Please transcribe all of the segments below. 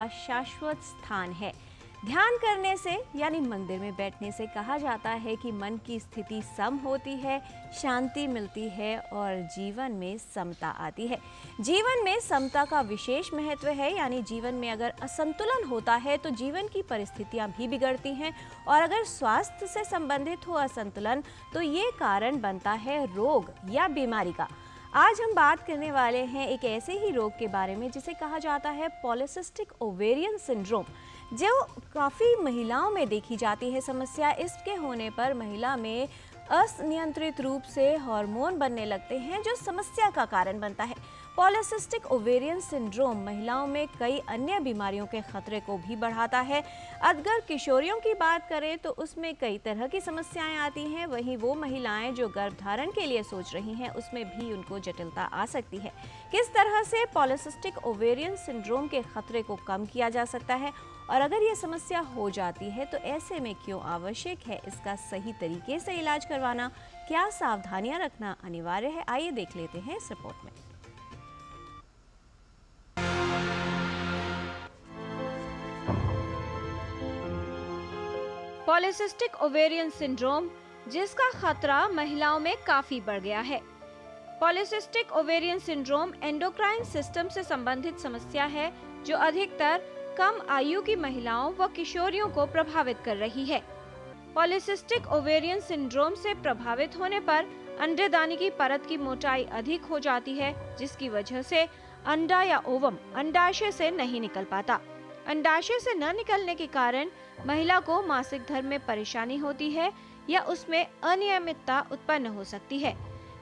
शाश्वत स्थान है। ध्यान करने से यानी मंदिर में बैठने से कहा जाता है कि मन की स्थिति सम होती है, शांति मिलती है और जीवन में समता आती है। जीवन में समता का विशेष महत्व है, यानी जीवन में अगर असंतुलन होता है तो जीवन की परिस्थितियां भी बिगड़ती हैं और अगर स्वास्थ्य से संबंधित हो असंतुलन तो ये कारण बनता है रोग या बीमारी का। आज हम बात करने वाले हैं एक ऐसे ही रोग के बारे में जिसे कहा जाता है पॉलीसिस्टिक ओवेरियन सिंड्रोम, जो काफ़ी महिलाओं में देखी जाती है समस्या। इसके होने पर महिला में अनियंत्रित रूप से हार्मोन बनने लगते हैं जो समस्या का कारण बनता है। पॉलीसिस्टिक ओवेरियन सिंड्रोम महिलाओं में कई अन्य बीमारियों के खतरे को भी बढ़ाता है। अगर किशोरियों की बात करें तो उसमें कई तरह की समस्याएं आती हैं, वहीं वो महिलाएं जो गर्भधारण के लिए सोच रही हैं उसमें भी उनको जटिलता आ सकती है। किस तरह से पॉलीसिस्टिक ओवेरियन सिंड्रोम के खतरे को कम किया जा सकता है और अगर ये समस्या हो जाती है तो ऐसे में क्यों आवश्यक है इसका सही तरीके से इलाज करवाना, क्या सावधानियां रखना अनिवार्य है, आइए देख लेते हैं इस रिपोर्ट में। पॉलीसिस्टिक ओवेरियन सिंड्रोम, जिसका खतरा महिलाओं में काफी बढ़ गया है। Polycystic ovarian syndrome endocrine system से संबंधित समस्या है जो अधिकतर कम आयु की महिलाओं व किशोरियों को प्रभावित कर रही है। पॉलीसिस्टिक ओवेरियन सिंड्रोम से प्रभावित होने पर अंडेदानी की परत की मोटाई अधिक हो जाती है, जिसकी वजह से अंडा या ओवम अंडाशय से नहीं निकल पाता। अंडाशय से न निकलने के कारण महिला को मासिक धर्म में परेशानी होती है या उसमें अनियमितता उत्पन्न हो सकती है।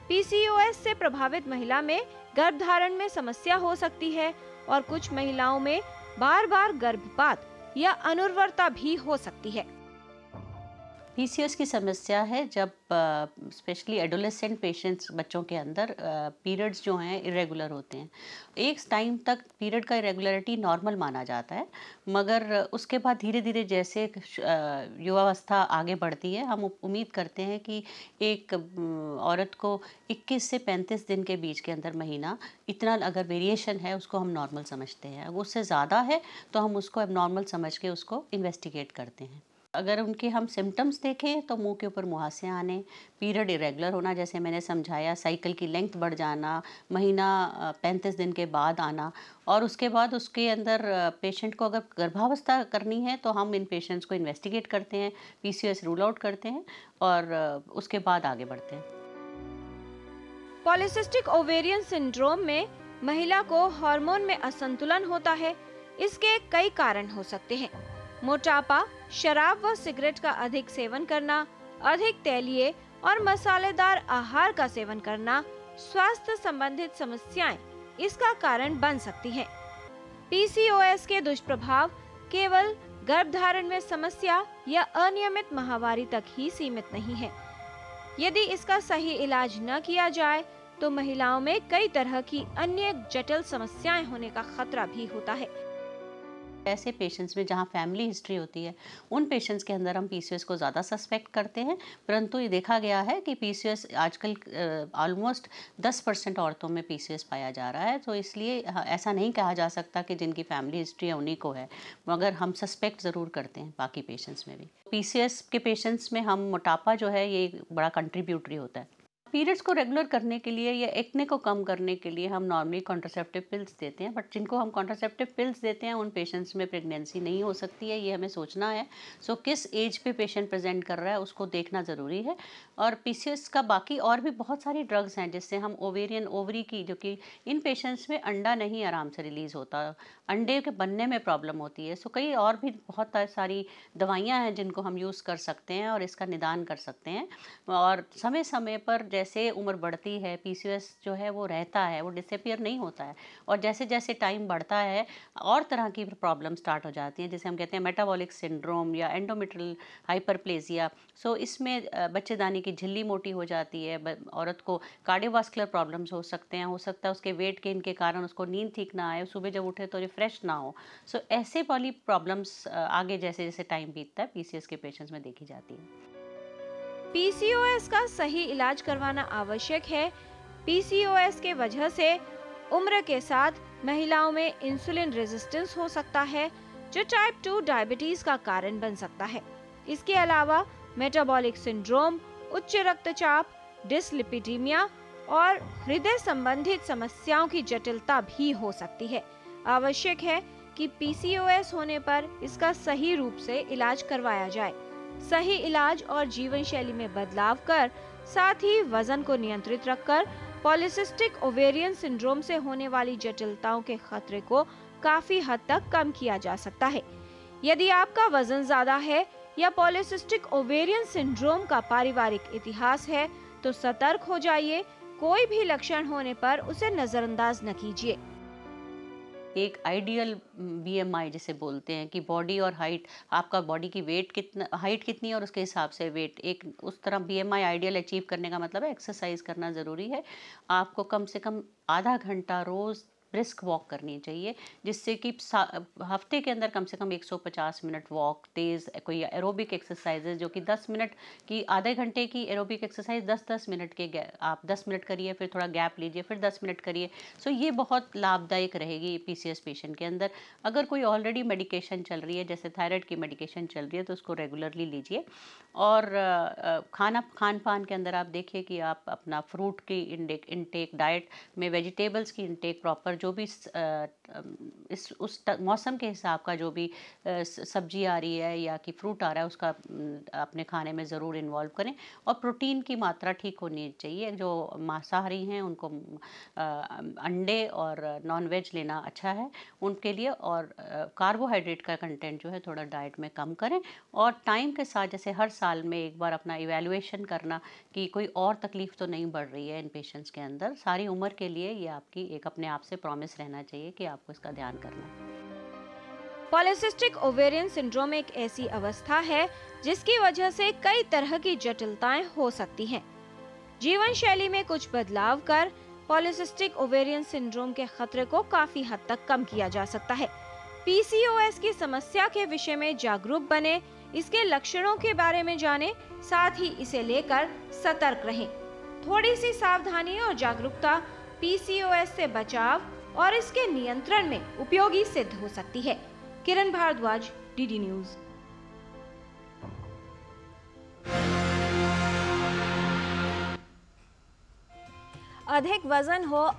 पीसीओएस से प्रभावित महिला में गर्भधारण में समस्या हो सकती है और कुछ महिलाओं में बार बार गर्भपात या अनुर्वरता भी हो सकती है। पीसीओएस की समस्या है जब स्पेशली एडोलेसेंट पेशेंट्स बच्चों के अंदर पीरियड्स जो हैं इरेगुलर होते हैं। एक टाइम तक पीरियड का इरेगुलरिटी नॉर्मल माना जाता है, मगर उसके बाद धीरे धीरे जैसे युवावस्था आगे बढ़ती है, हम उम्मीद करते हैं कि एक औरत को 21 से 35 दिन के बीच के अंदर महीना इतना अगर वेरिएशन है उसको हम नॉर्मल समझते हैं। अगर उससे ज़्यादा है तो हम उसको एबनॉर्मल समझ के उसको इन्वेस्टिगेट करते हैं। अगर उनके हम सिम्टम्स देखें तो मुंह के ऊपर मुहासे आने, पीरियड इरेगुलर होना जैसे मैंने समझाया, साइकिल की लेंथ बढ़ जाना, महीना 35 दिन के बाद आना, और उसके बाद उसके अंदर पेशेंट को अगर गर्भावस्था करनी है तो हम इन पेशेंट्स को इन्वेस्टिगेट करते हैं, पीसीओएस रूल आउट करते हैं और उसके बाद आगे बढ़ते हैं। पॉलीसिस्टिक ओवेरियन सिंड्रोम में महिला को हार्मोन में असंतुलन होता है। इसके कई कारण हो सकते हैं। मोटापा, शराब व सिगरेट का अधिक सेवन करना, अधिक तैलीय और मसालेदार आहार का सेवन करना, स्वास्थ्य संबंधित समस्याएं इसका कारण बन सकती हैं। पीसीओएस के दुष्प्रभाव केवल गर्भधारण में समस्या या अनियमित माहवारी तक ही सीमित नहीं है। यदि इसका सही इलाज न किया जाए तो महिलाओं में कई तरह की अन्य जटिल समस्याएं होने का खतरा भी होता है। ऐसे पेशेंट्स में जहां फैमिली हिस्ट्री होती है उन पेशेंट्स के अंदर हम पीसीओएस को ज़्यादा सस्पेक्ट करते हैं, परंतु ये देखा गया है कि पीसीओएस आजकल ऑलमोस्ट 10% औरतों में पीसीओएस पाया जा रहा है। तो इसलिए ऐसा नहीं कहा जा सकता कि जिनकी फैमिली हिस्ट्री है उन्हीं को है, मगर हम सस्पेक्ट ज़रूर करते हैं बाकी पेशेंट्स में भी। पीसीओएस के पेशेंट्स में हम मोटापा जो है ये बड़ा कंट्रीब्यूटरी होता है। पीरियड्स को रेगुलर करने के लिए या एक्ने को कम करने के लिए हम नॉर्मली कॉन्ट्रासेप्टिव पिल्स देते हैं, बट जिनको हम कॉन्ट्रासेप्टिव पिल्स देते हैं उन पेशेंट्स में प्रेगनेंसी नहीं हो सकती है, ये हमें सोचना है। सो किस एज पे पेशेंट प्रेजेंट कर रहा है उसको देखना ज़रूरी है। और पीसीओएस का बाकी और भी बहुत सारी ड्रग्स हैं जिससे हम ओवरी की, जो कि इन पेशेंट्स में अंडा नहीं आराम से रिलीज़ होता, अंडे के बनने में प्रॉब्लम होती है। सो कई और भी बहुत सारी दवाइयाँ हैं जिनको हम यूज़ कर सकते हैं और इसका निदान कर सकते हैं। और समय समय पर जैसे उम्र बढ़ती है पीसीओएस जो है वो रहता है, वो डिसअपीयर नहीं होता है, और जैसे जैसे टाइम बढ़ता है और तरह की प्रॉब्लम स्टार्ट हो जाती हैं, जैसे हम कहते हैं मेटाबॉलिक सिंड्रोम या एंडोमेट्रियल हाइपरप्लेजिया। सो इसमें बच्चेदानी की झिल्ली मोटी हो जाती है, औरत को कार्डियोवास्कुलर प्रॉब्लम्स हो सकते हैं, हो सकता है उसके वेट गेन के कारण उसको नींद ठीक ना आए, सुबह जब उठे तो रिफ्रेश ना हो। सो ऐसे वाली प्रॉब्लम्स आगे जैसे जैसे टाइम बीतता है पीसीओएस के पेशेंट्स में देखी जाती है। पीसीओएस का सही इलाज करवाना आवश्यक है। पीसीओएस के वजह से उम्र के साथ महिलाओं में इंसुलिन रेजिस्टेंस हो सकता है, जो टाइप 2 डायबिटीज का कारण बन सकता है। इसके अलावा मेटाबॉलिक सिंड्रोम, उच्च रक्तचाप, डिसलिपिडीमिया और हृदय संबंधित समस्याओं की जटिलता भी हो सकती है। आवश्यक है कि पीसीओएस होने पर इसका सही रूप से इलाज करवाया जाए। सही इलाज और जीवन शैली में बदलाव कर, साथ ही वजन को नियंत्रित रखकर पॉलिसिस्टिक ओवेरियन सिंड्रोम से होने वाली जटिलताओं के खतरे को काफी हद तक कम किया जा सकता है। यदि आपका वजन ज्यादा है या पॉलिसिस्टिक ओवेरियन सिंड्रोम का पारिवारिक इतिहास है तो सतर्क हो जाइए। कोई भी लक्षण होने पर उसे नजरअंदाज न कीजिए। एक आइडियल बीएमआई जिसे बोलते हैं कि बॉडी और हाइट, आपका बॉडी की वेट कितना, हाइट कितनी है और उसके हिसाब से वेट, एक उस तरह बीएमआई आइडियल अचीव करने का मतलब है एक्सरसाइज करना ज़रूरी है। आपको कम से कम आधा घंटा रोज़ ब्रिस्क वॉक करनी चाहिए, जिससे कि हफ्ते के अंदर कम से कम 150 मिनट वॉक, तेज़ कोई एरोबिक एक्सरसाइजेज जो कि 10 मिनट की, आधे घंटे की एरोबिक एक्सरसाइज 10-10 मिनट के आप 10 मिनट करिए, फिर थोड़ा गैप लीजिए, फिर 10 मिनट करिए। सो ये बहुत लाभदायक रहेगी पीसीएस पेशेंट के अंदर। अगर कोई ऑलरेडी मेडिकेशन चल रही है, जैसे थायराइड की मेडिकेशन चल रही है, तो उसको रेगुलरली लीजिए। और खान पान के अंदर आप देखिए कि आप अपना फ्रूट की इनटेक, डाइट में वेजिटेबल्स की इनटेक प्रॉपर, जो भी इस उस मौसम के हिसाब का जो भी सब्जी आ रही है या कि फ्रूट आ रहा है, उसका अपने खाने में ज़रूर इन्वॉल्व करें। और प्रोटीन की मात्रा ठीक होनी चाहिए। जो मांसाहारी हैं उनको अंडे और नॉन वेज लेना अच्छा है उनके लिए। और कार्बोहाइड्रेट का कंटेंट जो है थोड़ा डाइट में कम करें। और टाइम के साथ, जैसे हर साल में एक बार अपना इवैल्यूएशन करना कि कोई और तकलीफ तो नहीं बढ़ रही है इन पेशेंट्स के अंदर। सारी उम्र के लिए ये आपकी एक अपने आप से प्रॉमिस रहना चाहिए कि आपको इसका ध्यान करना है। पॉलिसिस्टिक ओवेरियन सिंड्रोम एक ऐसी अवस्था है जिसकी वजह से कई तरह की जटिलताएं हो सकती हैं। जीवन शैली में कुछ बदलाव कर पॉलिसिस्टिक ओवेरियन सिंड्रोम के खतरे को काफी हद तक कम किया जा सकता है। पीसीओएस की समस्या के विषय में जागरूक बने, इसके लक्षणों के बारे में जानें, साथ ही इसे लेकर सतर्क रहें। थोड़ी सी सावधानी और जागरूकता पीसीओएस से बचाव और इसके नियंत्रण में उपयोगी सिद्ध हो सकती है। किरण भारद्वाज, डीडी न्यूज। अधिक वजन हो